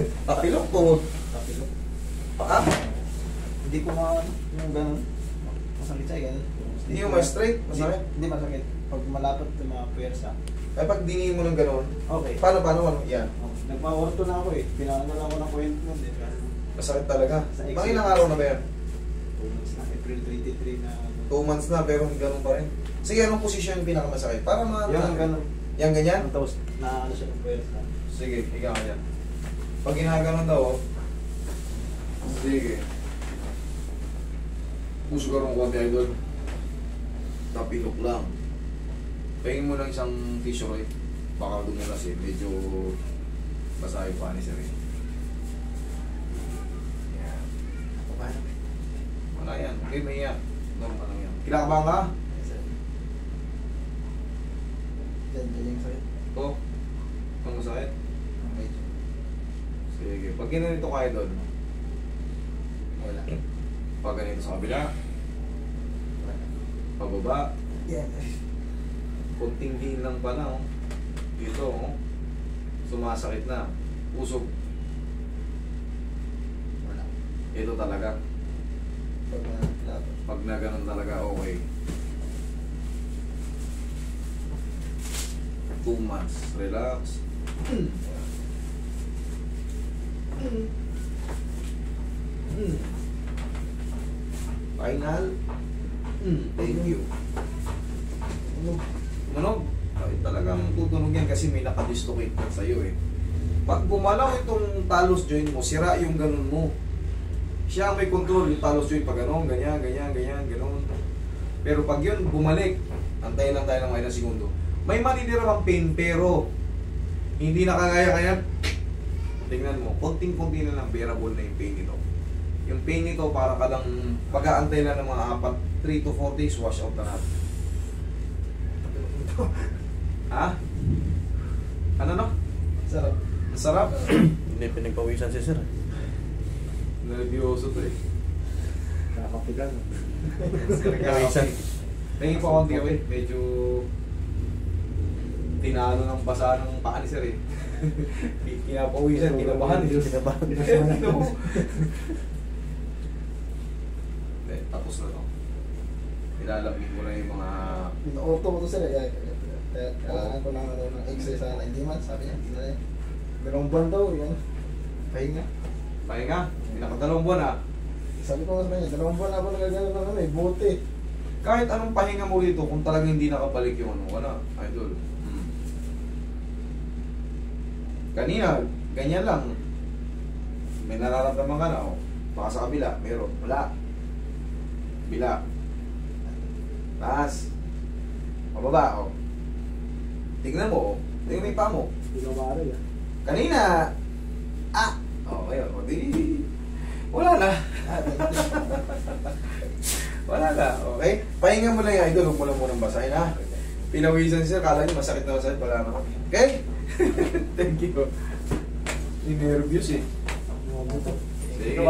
Tapilok po. Tapilok. Paka? Hindi ko yung ganun. Masakit siya, ganun. Hindi yung ma-straight? Masakit? Hindi masakit. Pag malapot yung mga pwersa. Ay pag dingin mo ng gano'n, Okay. paano? Yan. Oh, nagpa-orto na ako eh. Pinano lang ako ng kwento nun eh. Masakit talaga. Sa Mga ilang araw na ba yan? 2 months na. April 23 na. 2 months na pero gano'n pa rin. Sige, anong posisyon yung pinakamasakit? Para Yung ganun. Yang ganyan? Tapos na ano siya ng pwersa. Sige, higa ka yan. Pag ginaganon daw, oh. Sige. Puso ka rin konti, idol. Tapilok lang. Pahingin mo lang isang tissue rin. Baka dumulas eh. Medyo basa yung panis rin. Yan. Paano? Wala yan. Okay, may yan. Normal lang yan. Kinakabahan ka? Diyan yung sakit. Oo. Ang masakit? Okay. Sige. Pag ginanito ka, idol. Wala. Pag ganito sa kabila. Wala. Pababa. Yeah. Kunting din lang pala, oh. Dito, oh. Sumasakit na. Usog. Wala. Ito talaga. Pag wala. Pag na ganun talaga, okay. 2 months. Relax. Final. Thank you. Tunog. Ay, talagang tutunog yan kasi may nakadislocate na sa'yo eh. Pag gumalaw itong talos joint mo, sira yung ganun mo. Siya ang may control yung talos joint pag ganun, ganyan, ganun. Pero pag yun, bumalik, antayin lang tayo ng mga ilang segundo. May matitira kang pain pero hindi nakakaya kaya tingnan mo, konting-konti na lang bearable na yung pain nito. Yung pain nito para ka lang pag-aantay lang ng mga 3 to 4 days, wash out na natin. Ha? Ano no? Sarap. Masarap? Hindi pinagpawisan si sir. Nervyoso to eh. Nakakapigan. Nervyoso. Tingin pa konti away, medyo tinalo ng basa ng paa ni sir eh. Kinapawisan, kinabahan eh. Kinabahan. Tapos na to. Ilalapin ko na yung mga... Auto ko to sila. Kailangan ko lang ng exercise sa 90 months. Sabi niya, hindi na yan. Dalawang buwan daw, yan. Pahinga. Pahinga, pinakadalawang buwan ah. Sabi ko sa kanya, 2 buwan na ako nagagano ng ano eh, bote. Kahit anong pahinga mo rito, kung talagang hindi nakabalik yung ano, wala, idol. Kanina, ganyan lang. May nararamdaman ka na, oh. Baka sa kabila, meron. Wala. Bila. Taas. Pababa, oh. Tignan mo, oh. Tignan mo yung paa mo. Hindi ka maaari ah. Kanina, oh, ngayon, o di, wala na. Wala na, okay? Pahinga mo lang yan, idol. Huwag mo lang munang basahin, ha? Pinawisan siya, kala niyo masakit na masakit, wala naman. Okay? Thank you. Nervous eh. Mga buto. Sige.